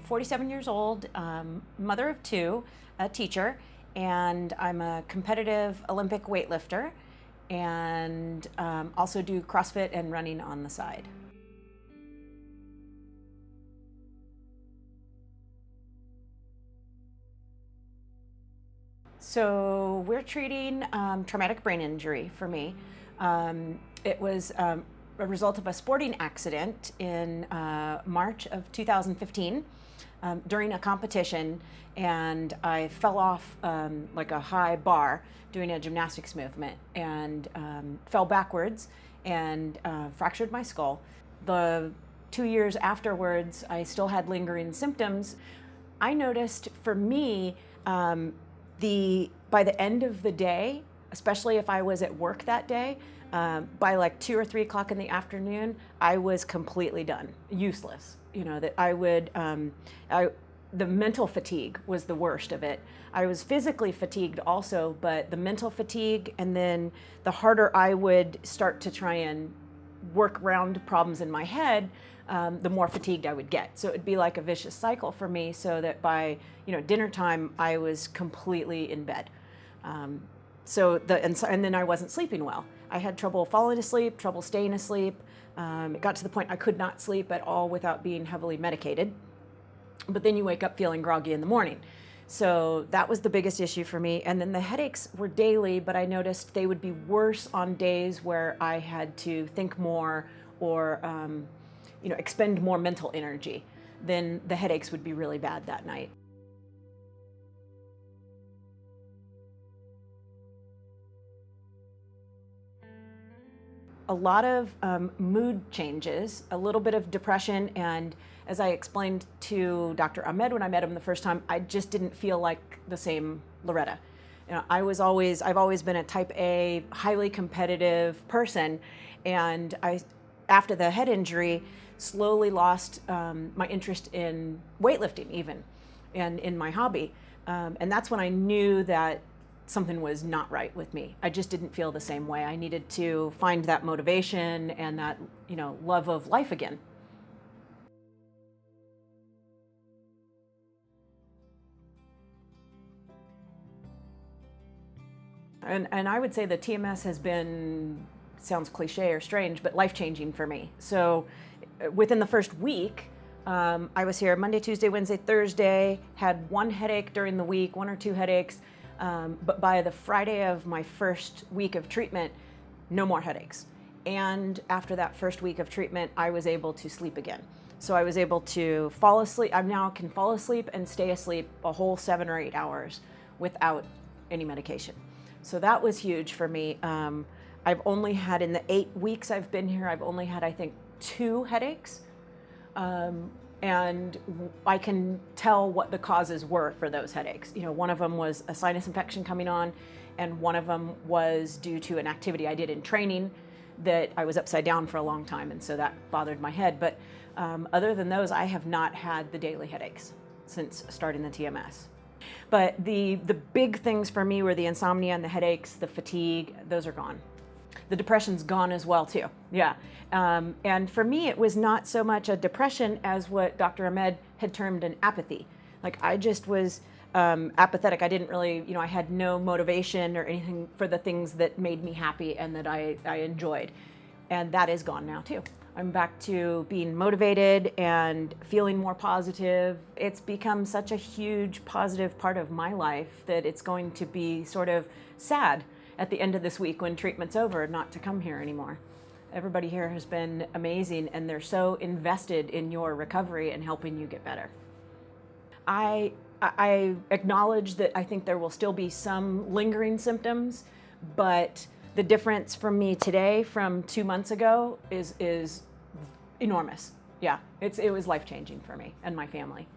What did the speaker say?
47 years old, mother of two, a teacher, and I'm a competitive Olympic weightlifter, and also do CrossFit and running on the side. So we're treating traumatic brain injury for me. It was a result of a sporting accident in March of 2015 during a competition, and I fell off like a high bar doing a gymnastics movement and fell backwards and fractured my skull. The 2 years afterwards, I still had lingering symptoms. I noticed for me, by the end of the day, especially if I was at work that day, by like 2 or 3 o'clock in the afternoon, I was completely done, useless. You know, that I would, the mental fatigue was the worst of it. I was physically fatigued also, but the mental fatigue, and then the harder I would start to try and work around problems in my head, the more fatigued I would get. So it'd be like a vicious cycle for me, so that by dinner time, I was completely in bed. And then I wasn't sleeping well. I had trouble falling asleep, trouble staying asleep. It got to the point I could not sleep at all without being heavily medicated. But then you wake up feeling groggy in the morning. So that was the biggest issue for me. And then the headaches were daily, but I noticed they would be worse on days where I had to think more or expend more mental energy. Then the headaches would be really bad that night. A lot of mood changes, a little bit of depression, and as I explained to Dr. Ahmed when I met him the first time, I just didn't feel like the same Loretta. I've always been a type A, highly competitive person, and after the head injury, slowly lost my interest in weightlifting even, and in my hobby. And that's when I knew that something was not right with me. I just didn't feel the same way. I needed to find that motivation and that, love of life again. And I would say the TMS has been, sounds cliche or strange, but life-changing for me. So within the first week, I was here Monday, Tuesday, Wednesday, Thursday, had one headache during the week, 1 or 2 headaches. But by the Friday of my first week of treatment, no more headaches. And after that first week of treatment, I was able to sleep again. So I was able to fall asleep. I now can fall asleep and stay asleep a whole 7 or 8 hours without any medication. So that was huge for me. I've only had, in the 8 weeks I've been here, I've only had, I think, 2 headaches. And I can tell what the causes were for those headaches. One of them was a sinus infection coming on, and one of them was due to an activity I did in training that I was upside down for a long time, and so that bothered my head. But other than those, I have not had the daily headaches since starting the TMS. But the big things for me were the insomnia and the headaches, the fatigue, those are gone. The depression's gone as well too, yeah. And for me, it was not so much a depression as what Dr. Ahmed had termed an apathy. Like I just was apathetic. I didn't really, I had no motivation or anything for the things that made me happy and that I enjoyed. And that is gone now too. I'm back to being motivated and feeling more positive. It's become such a huge positive part of my life that it's going to be sort of sad at the end of this week when treatment's over not to come here anymore. Everybody here has been amazing, and they're so invested in your recovery and helping you get better. I acknowledge that I think there will still be some lingering symptoms, but the difference from me today from 2 months ago is enormous. Yeah, it was life-changing for me and my family.